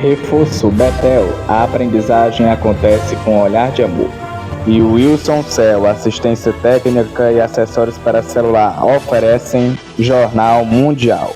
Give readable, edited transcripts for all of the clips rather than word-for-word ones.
Reforço Betel, a aprendizagem acontece com um olhar de amor. E o Wilson Cell, assistência técnica e acessórios para celular, oferecem Jornal Mundial.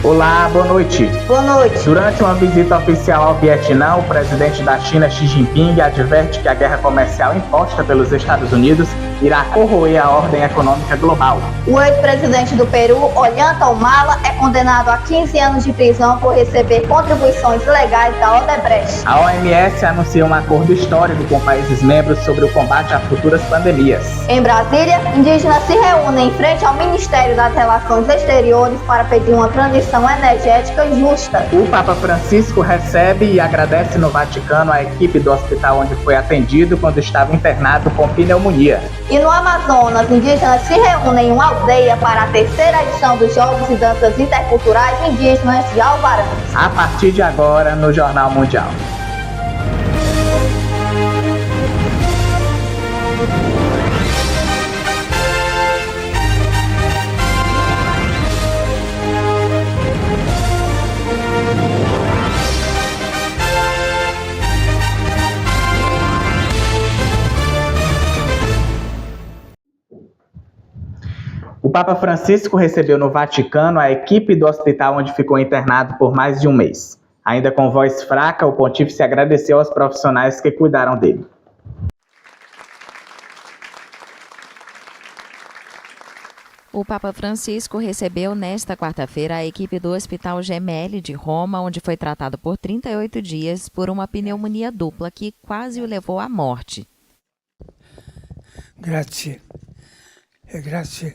Olá, boa noite. Boa noite. Durante uma visita oficial ao Vietnã, o presidente da China, Xi Jinping, adverte que a guerra comercial imposta pelos Estados Unidos irá corroer a ordem econômica global. O ex-presidente do Peru, Ollanta Humala, é condenado a 15 anos de prisão por receber contribuições ilegais da Odebrecht. A OMS anuncia um acordo histórico com países membros sobre o combate a futuras pandemias. Em Brasília, indígenas se reúnem em frente ao Ministério das Relações Exteriores para pedir uma transição energética justa. O Papa Francisco recebe e agradece no Vaticano a equipe do hospital onde foi atendido quando estava internado com pneumonia. E no Amazonas, indígenas se reúnem em uma aldeia para a terceira edição dos Jogos e Danças Interculturais Indígenas de Alvarantes. A partir de agora, no Jornal Mundial. O Papa Francisco recebeu no Vaticano a equipe do hospital onde ficou internado por mais de um mês. Ainda com voz fraca, o pontífice agradeceu aos profissionais que cuidaram dele. O Papa Francisco recebeu nesta quarta-feira a equipe do Hospital Gemelli de Roma, onde foi tratado por 38 dias por uma pneumonia dupla que quase o levou à morte. Grazie. Grazie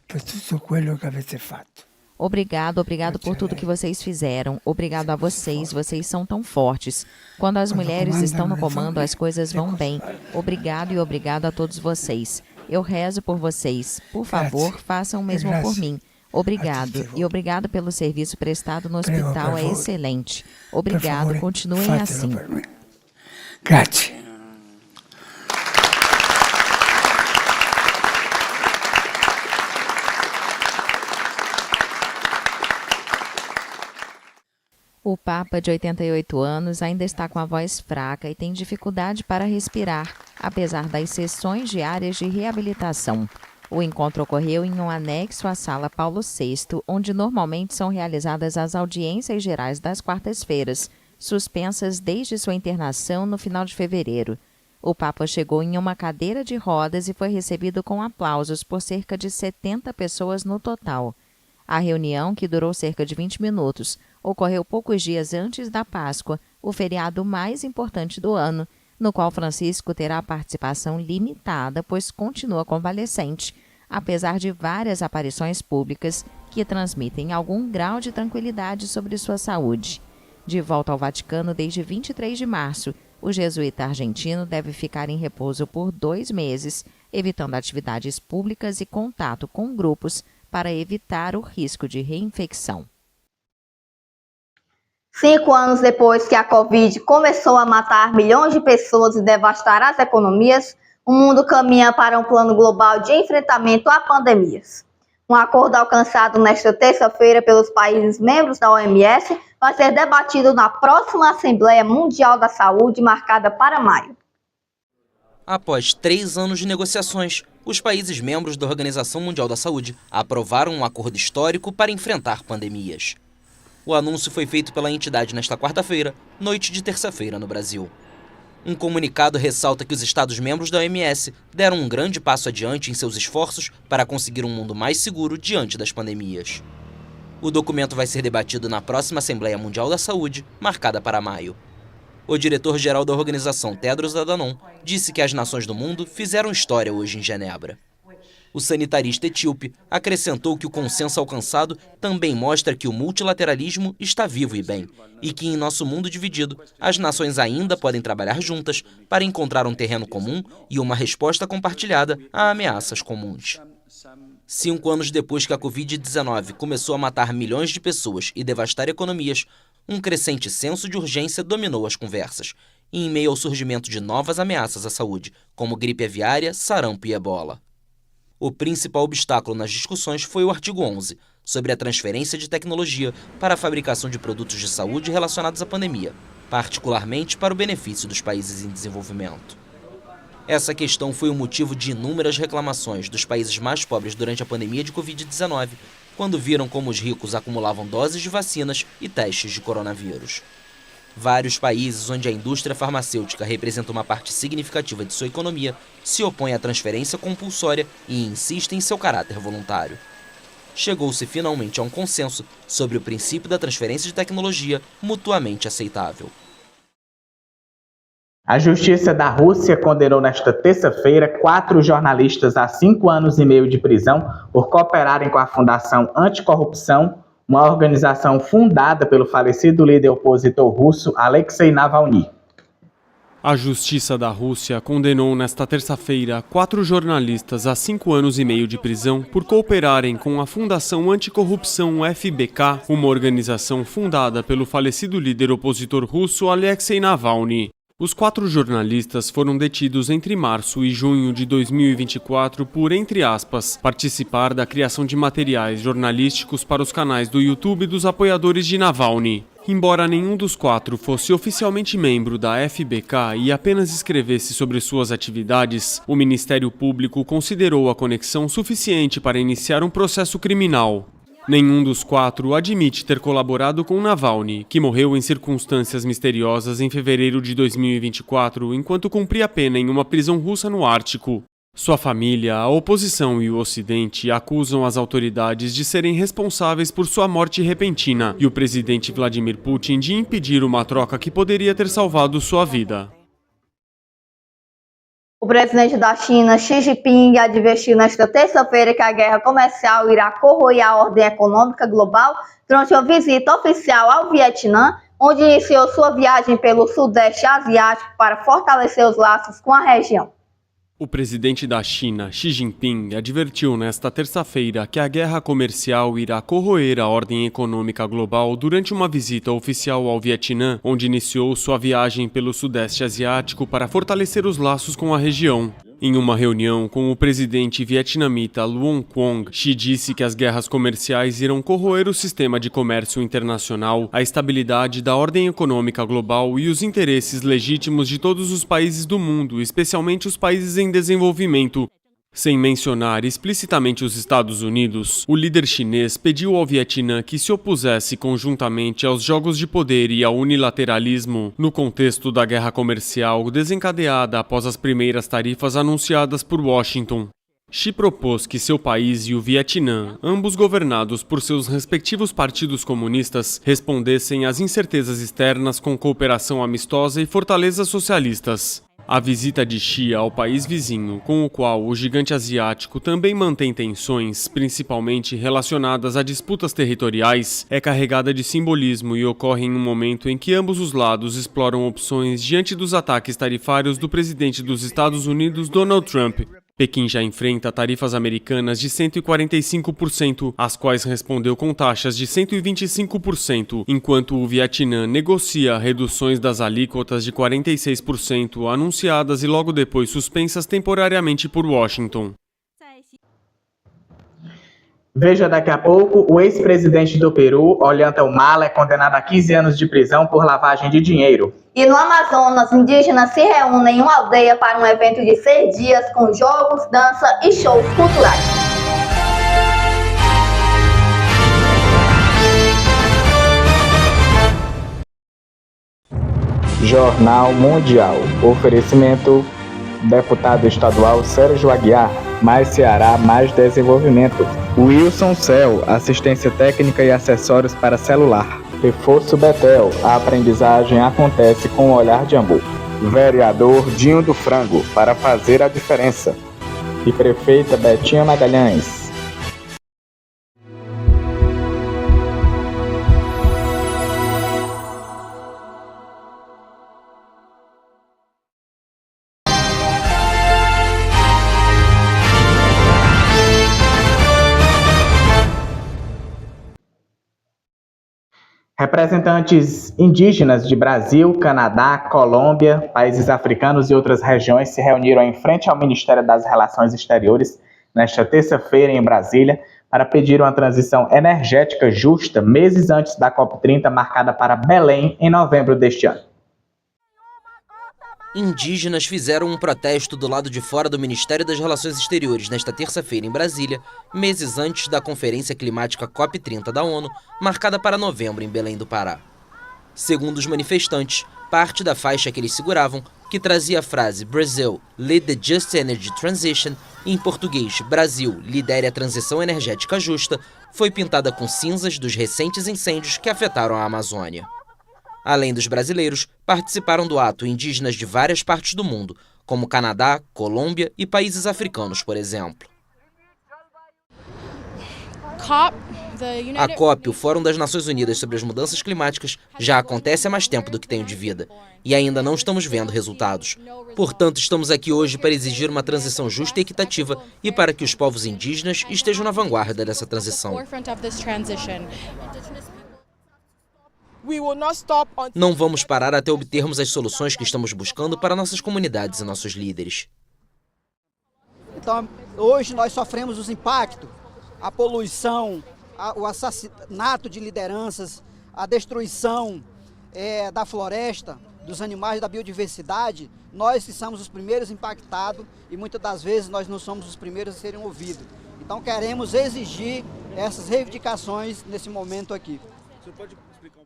per tutto quello che avete fatto. Obrigado por tudo que vocês fizeram. Obrigado a vocês, vocês são tão fortes. Quando as mulheres estão no comando, as coisas vão bem. Obrigado e obrigado a todos vocês. Eu rezo por vocês. Por favor, façam o mesmo por mim. Obrigado. E obrigado pelo serviço prestado no hospital, é excelente. Obrigado, continuem assim. Grazie. O Papa, de 88 anos, ainda está com a voz fraca e tem dificuldade para respirar, apesar das sessões diárias de reabilitação. O encontro ocorreu em um anexo à Sala Paulo VI, onde normalmente são realizadas as audiências gerais das quartas-feiras, suspensas desde sua internação no final de fevereiro. O Papa chegou em uma cadeira de rodas e foi recebido com aplausos por cerca de 70 pessoas no total. A reunião, que durou cerca de 20 minutos, ocorreu poucos dias antes da Páscoa, o feriado mais importante do ano, no qual Francisco terá participação limitada, pois continua convalescente, apesar de várias aparições públicas que transmitem algum grau de tranquilidade sobre sua saúde. De volta ao Vaticano desde 23 de março, o jesuíta argentino deve ficar em repouso por 2 meses, evitando atividades públicas e contato com grupos para evitar o risco de reinfecção. 5 anos depois que a Covid começou a matar milhões de pessoas e devastar as economias, o mundo caminha para um plano global de enfrentamento a pandemias. Um acordo alcançado nesta terça-feira pelos países membros da OMS vai ser debatido na próxima Assembleia Mundial da Saúde, marcada para maio. Após 3 anos de negociações, os países membros da Organização Mundial da Saúde aprovaram um acordo histórico para enfrentar pandemias. O anúncio foi feito pela entidade nesta quarta-feira, noite de terça-feira no Brasil. Um comunicado ressalta que os Estados-membros da OMS deram um grande passo adiante em seus esforços para conseguir um mundo mais seguro diante das pandemias. O documento vai ser debatido na próxima Assembleia Mundial da Saúde, marcada para maio. O diretor-geral da organização, Tedros Adhanom, disse que as nações do mundo fizeram história hoje em Genebra. O sanitarista etíope acrescentou que o consenso alcançado também mostra que o multilateralismo está vivo e bem, e que em nosso mundo dividido, as nações ainda podem trabalhar juntas para encontrar um terreno comum e uma resposta compartilhada a ameaças comuns. 5 anos depois que a Covid-19 começou a matar milhões de pessoas e devastar economias, um crescente senso de urgência dominou as conversas, em meio ao surgimento de novas ameaças à saúde, como gripe aviária, sarampo e ebola. O principal obstáculo nas discussões foi o artigo 11, sobre a transferência de tecnologia para a fabricação de produtos de saúde relacionados à pandemia, particularmente para o benefício dos países em desenvolvimento. Essa questão foi o motivo de inúmeras reclamações dos países mais pobres durante a pandemia de Covid-19, quando viram como os ricos acumulavam doses de vacinas e testes de coronavírus. Vários países onde a indústria farmacêutica representa uma parte significativa de sua economia se opõem à transferência compulsória e insistem em seu caráter voluntário. Chegou-se finalmente a um consenso sobre o princípio da transferência de tecnologia mutuamente aceitável. A Justiça da Rússia condenou nesta terça-feira 4 jornalistas a 5 anos e meio de prisão por cooperarem com a Fundação Anticorrupção, uma organização fundada pelo falecido líder opositor russo Alexei Navalny. A Justiça da Rússia condenou nesta terça-feira 4 jornalistas a 5 anos e meio de prisão por cooperarem com a Fundação Anticorrupção FBK, uma organização fundada pelo falecido líder opositor russo Alexei Navalny. Os 4 jornalistas foram detidos entre março e junho de 2024 por, entre aspas, participar da criação de materiais jornalísticos para os canais do YouTube dos apoiadores de Navalny. Embora nenhum dos 4 fosse oficialmente membro da FBK e apenas escrevesse sobre suas atividades, o Ministério Público considerou a conexão suficiente para iniciar um processo criminal. Nenhum dos 4 admite ter colaborado com Navalny, que morreu em circunstâncias misteriosas em fevereiro de 2024, enquanto cumpria pena em uma prisão russa no Ártico. Sua família, a oposição e o Ocidente acusam as autoridades de serem responsáveis por sua morte repentina e o presidente Vladimir Putin de impedir uma troca que poderia ter salvado sua vida. O presidente da China, Xi Jinping, advertiu nesta terça-feira que a guerra comercial irá corroer a ordem econômica global durante uma visita oficial ao Vietnã, onde iniciou sua viagem pelo Sudeste Asiático para fortalecer os laços com a região. O presidente da China, Xi Jinping, advertiu nesta terça-feira que a guerra comercial irá corroer a ordem econômica global durante uma visita oficial ao Vietnã, onde iniciou sua viagem pelo Sudeste Asiático para fortalecer os laços com a região. Em uma reunião com o presidente vietnamita Luong Quong, Xi disse que as guerras comerciais irão corroer o sistema de comércio internacional, a estabilidade da ordem econômica global e os interesses legítimos de todos os países do mundo, especialmente os países em desenvolvimento. Sem mencionar explicitamente os Estados Unidos, o líder chinês pediu ao Vietnã que se opusesse conjuntamente aos jogos de poder e ao unilateralismo no contexto da guerra comercial desencadeada após as primeiras tarifas anunciadas por Washington. Xi propôs que seu país e o Vietnã, ambos governados por seus respectivos partidos comunistas, respondessem às incertezas externas com cooperação amistosa e fortalezas socialistas. A visita de Xi ao país vizinho, com o qual o gigante asiático também mantém tensões, principalmente relacionadas a disputas territoriais, é carregada de simbolismo e ocorre em um momento em que ambos os lados exploram opções diante dos ataques tarifários do presidente dos Estados Unidos, Donald Trump. Pequim já enfrenta tarifas americanas de 145%, às quais respondeu com taxas de 125%, enquanto o Vietnã negocia reduções das alíquotas de 46% anunciadas e logo depois suspensas temporariamente por Washington. Veja daqui a pouco, o ex-presidente do Peru, Ollanta Humala, é condenado a 15 anos de prisão por lavagem de dinheiro. E no Amazonas, indígenas se reúnem em uma aldeia para um evento de 6 dias com jogos, dança e shows culturais. Jornal Mundial. Oferecimento: deputado estadual Sérgio Aguiar. Mais Ceará, mais desenvolvimento. Wilson Cell, assistência técnica e acessórios para celular. Reforço Betel, a aprendizagem acontece com o olhar de amor. Vereador Dinho do Frango, para fazer a diferença. E prefeita Betinha Magalhães. Representantes indígenas de Brasil, Canadá, Colômbia, países africanos e outras regiões se reuniram em frente ao Ministério das Relações Exteriores nesta terça-feira em Brasília para pedir uma transição energética justa meses antes da COP30 marcada para Belém em novembro deste ano. Indígenas fizeram um protesto do lado de fora do Ministério das Relações Exteriores nesta terça-feira em Brasília, meses antes da Conferência Climática COP30 da ONU, marcada para novembro em Belém do Pará. Segundo os manifestantes, parte da faixa que eles seguravam, que trazia a frase "Brazil, lead the just energy transition", em português "Brasil, lidere a transição energética justa", foi pintada com cinzas dos recentes incêndios que afetaram a Amazônia. Além dos brasileiros, participaram do ato indígenas de várias partes do mundo, como Canadá, Colômbia e países africanos, por exemplo. A COP, o Fórum das Nações Unidas sobre as Mudanças Climáticas, já acontece há mais tempo do que tenho de vida, e ainda não estamos vendo resultados. Portanto, estamos aqui hoje para exigir uma transição justa e equitativa e para que os povos indígenas estejam na vanguarda dessa transição. Não vamos parar até obtermos as soluções que estamos buscando para nossas comunidades e nossos líderes. Então, hoje nós sofremos os impactos, a poluição, o assassinato de lideranças, a destruição da floresta, dos animais, da biodiversidade. Nós que somos os primeiros impactados e muitas das vezes nós não somos os primeiros a serem ouvidos. Então queremos exigir essas reivindicações nesse momento aqui. Você pode explicar?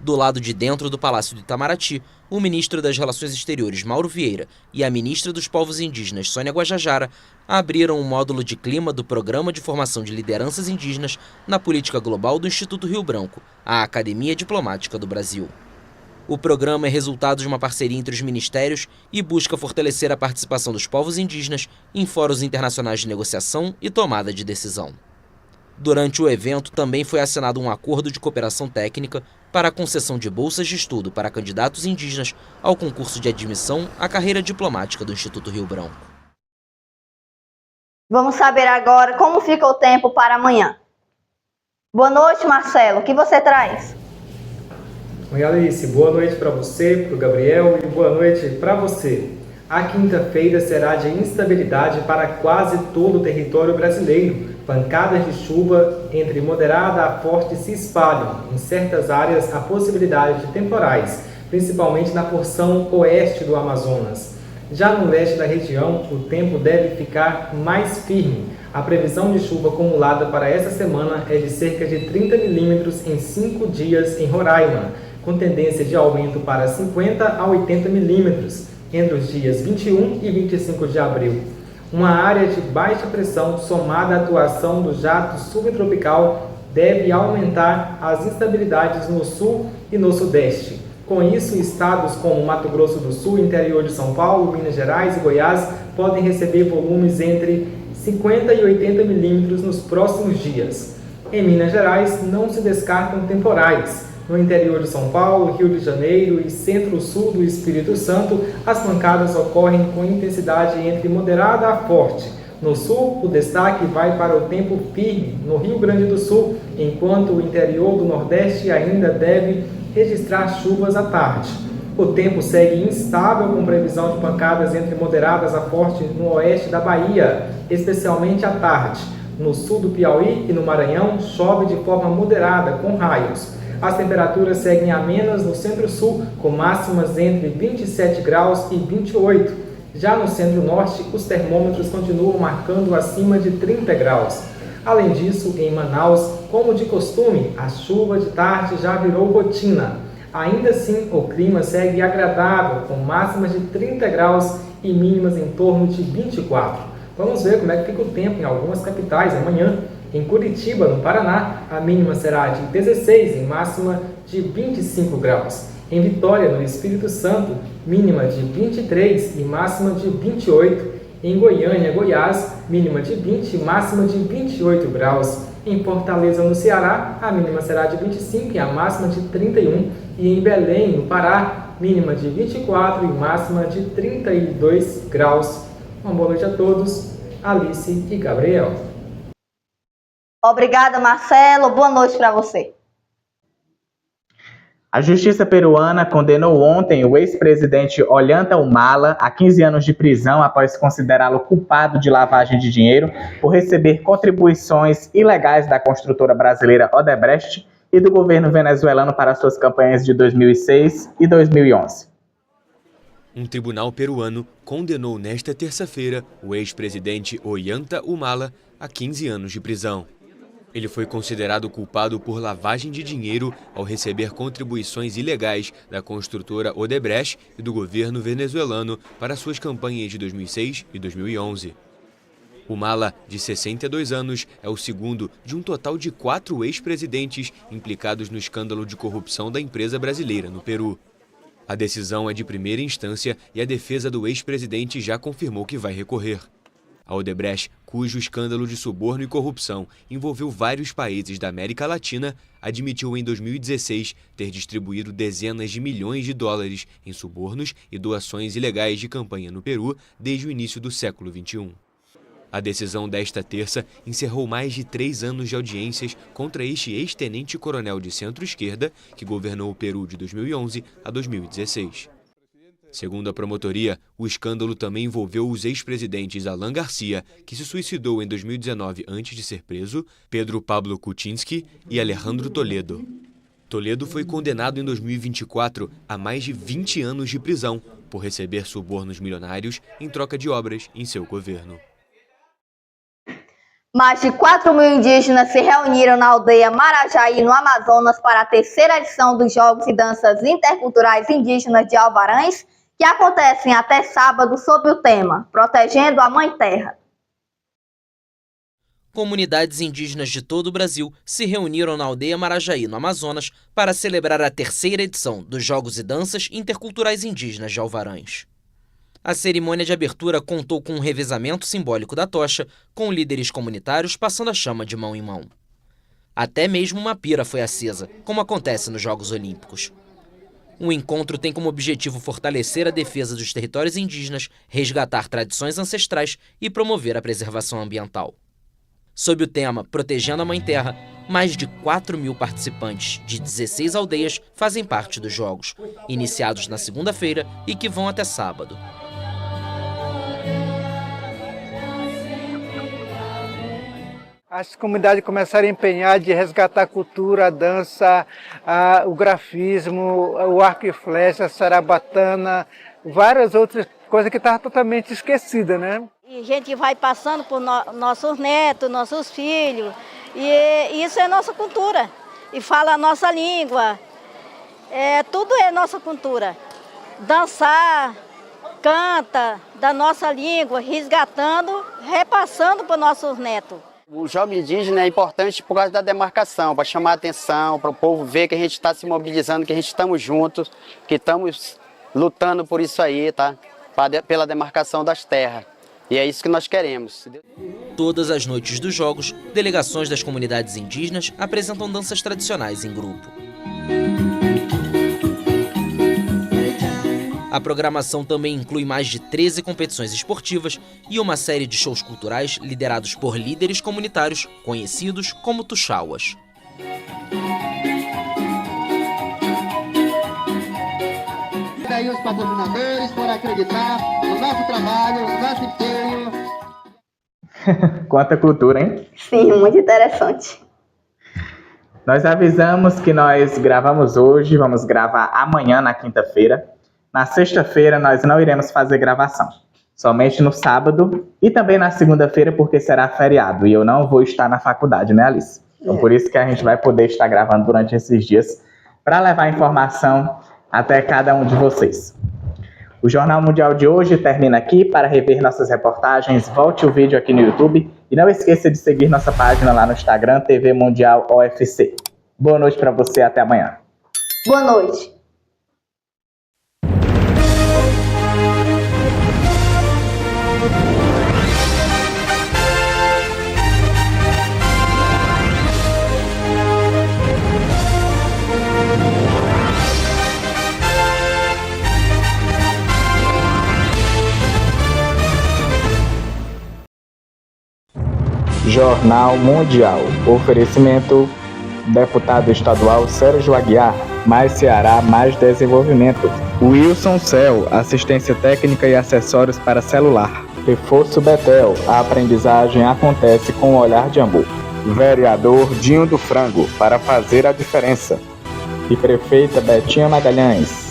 Do lado de dentro do Palácio do Itamaraty, o ministro das Relações Exteriores, Mauro Vieira, e a ministra dos Povos Indígenas, Sônia Guajajara, abriram um módulo de clima do Programa de Formação de Lideranças Indígenas na Política Global do Instituto Rio Branco, a Academia Diplomática do Brasil. O programa é resultado de uma parceria entre os ministérios e busca fortalecer a participação dos povos indígenas em fóruns internacionais de negociação e tomada de decisão. Durante o evento, também foi assinado um acordo de cooperação técnica para a concessão de bolsas de estudo para candidatos indígenas ao concurso de admissão à carreira diplomática do Instituto Rio Branco. Vamos saber agora como fica o tempo para amanhã. Boa noite, Marcelo. O que você traz? Oi, Alice. Boa noite para você, para o Gabriel e boa noite para você. A quinta-feira será de instabilidade para quase todo o território brasileiro. Pancadas de chuva entre moderada a forte se espalham. Em certas áreas, a possibilidade de temporais, principalmente na porção oeste do Amazonas. Já no leste da região, o tempo deve ficar mais firme. A previsão de chuva acumulada para essa semana é de cerca de 30 milímetros em 5 dias em Roraima, com tendência de aumento para 50 a 80 milímetros entre os dias 21 e 25 de abril. Uma área de baixa pressão somada à atuação do jato subtropical deve aumentar as instabilidades no sul e no sudeste. Com isso, estados como Mato Grosso do Sul, interior de São Paulo, Minas Gerais e Goiás podem receber volumes entre 50 e 80 milímetros nos próximos dias. Em Minas Gerais, não se descartam temporais. No interior de São Paulo, Rio de Janeiro e centro-sul do Espírito Santo, as pancadas ocorrem com intensidade entre moderada a forte. No sul, o destaque vai para o tempo firme no Rio Grande do Sul, enquanto o interior do Nordeste ainda deve registrar chuvas à tarde. O tempo segue instável, com previsão de pancadas entre moderadas a forte no oeste da Bahia, especialmente à tarde. No sul do Piauí e no Maranhão, chove de forma moderada, com raios. As temperaturas seguem amenas no centro-sul, com máximas entre 27 graus e 28. Já no centro-norte, os termômetros continuam marcando acima de 30 graus. Além disso, em Manaus, como de costume, a chuva de tarde já virou rotina. Ainda assim, o clima segue agradável, com máximas de 30 graus e mínimas em torno de 24. Vamos ver como é que fica o tempo em algumas capitais amanhã. Em Curitiba, no Paraná, a mínima será de 16 e máxima de 25 graus. Em Vitória, no Espírito Santo, mínima de 23 e máxima de 28. Em Goiânia, Goiás, mínima de 20 e máxima de 28 graus. Em Fortaleza, no Ceará, a mínima será de 25 e a máxima de 31. E em Belém, no Pará, mínima de 24 e máxima de 32 graus. Uma boa noite a todos. Alice e Gabriel. Obrigada, Marcelo. Boa noite para você. A justiça peruana condenou ontem o ex-presidente Ollanta Humala a 15 anos de prisão após considerá-lo culpado de lavagem de dinheiro por receber contribuições ilegais da construtora brasileira Odebrecht e do governo venezuelano para suas campanhas de 2006 e 2011. Um tribunal peruano condenou nesta terça-feira o ex-presidente Ollanta Humala a 15 anos de prisão. Ele foi considerado culpado por lavagem de dinheiro ao receber contribuições ilegais da construtora Odebrecht e do governo venezuelano para suas campanhas de 2006 e 2011. Humala, de 62 anos, é o segundo de um total de 4 ex-presidentes implicados no escândalo de corrupção da empresa brasileira no Peru. A decisão é de primeira instância e a defesa do ex-presidente já confirmou que vai recorrer. A Odebrecht, cujo escândalo de suborno e corrupção envolveu vários países da América Latina, admitiu em 2016 ter distribuído dezenas de milhões de dólares em subornos e doações ilegais de campanha no Peru desde o início do século XXI. A decisão desta terça encerrou mais de 3 anos de audiências contra este ex-tenente-coronel de centro-esquerda que governou o Peru de 2011 a 2016. Segundo a promotoria, o escândalo também envolveu os ex-presidentes Alan Garcia, que se suicidou em 2019 antes de ser preso, Pedro Pablo Kuczynski e Alejandro Toledo. Toledo foi condenado em 2024 a mais de 20 anos de prisão por receber subornos milionários em troca de obras em seu governo. Mais de 4 mil indígenas se reuniram na aldeia Marajaí, no Amazonas, para a terceira edição dos Jogos e Danças Interculturais Indígenas de Alvarães, que acontecem até sábado sob o tema Protegendo a Mãe Terra. Comunidades indígenas de todo o Brasil se reuniram na aldeia Marajaí, no Amazonas, para celebrar a terceira edição dos Jogos e Danças Interculturais Indígenas de Alvarães. A cerimônia de abertura contou com um revezamento simbólico da tocha, com líderes comunitários passando a chama de mão em mão. Até mesmo uma pira foi acesa, como acontece nos Jogos Olímpicos. O encontro tem como objetivo fortalecer a defesa dos territórios indígenas, resgatar tradições ancestrais e promover a preservação ambiental. Sob o tema Protegendo a Mãe Terra, mais de 4 mil participantes de 16 aldeias fazem parte dos Jogos, iniciados na segunda-feira e que vão até sábado. As comunidades começaram a empenhar de resgatar a cultura, a dança, o grafismo, o arco e flecha, a sarabatana, várias outras coisas que estavam totalmente esquecidas, né? E a gente vai passando por nossos netos, nossos filhos, e isso é nossa cultura. E fala a nossa língua, tudo é nossa cultura. Dançar, canta da nossa língua, resgatando, repassando para os nossos netos. O jogo indígena é importante por causa da demarcação, para chamar a atenção, para o povo ver que a gente está se mobilizando, que a gente estamos juntos, que estamos lutando por isso aí, tá? Pela demarcação das terras. E é isso que nós queremos. Todas as noites dos Jogos, delegações das comunidades indígenas apresentam danças tradicionais em grupo. A programação também inclui mais de 13 competições esportivas e uma série de shows culturais liderados por líderes comunitários conhecidos como tuxauas. E aí os patrocinadores por acreditar no nosso trabalho, no nosso empenho. Quanta cultura, hein? Sim, muito interessante. Nós avisamos que nós gravamos hoje, vamos gravar amanhã na quinta-feira. Na sexta-feira nós não iremos fazer gravação, somente no sábado e também na segunda-feira porque será feriado e eu não vou estar na faculdade, né, Alice? Então por isso que a gente vai poder estar gravando durante esses dias para levar informação até cada um de vocês. O Jornal Mundial de hoje termina aqui. Para rever nossas reportagens, volte o vídeo aqui no YouTube e não esqueça de seguir nossa página lá no Instagram, TV Mundial OFC. Boa noite para você, até amanhã. Boa noite. Jornal Mundial. Oferecimento: deputado estadual Sérgio Aguiar, Mais Ceará, mais desenvolvimento. Wilson Cell, assistência técnica e acessórios para celular. Reforço Betel, a aprendizagem acontece com o olhar de amor. Vereador Dinho do Frango, para fazer a diferença. E prefeita Betinha Magalhães,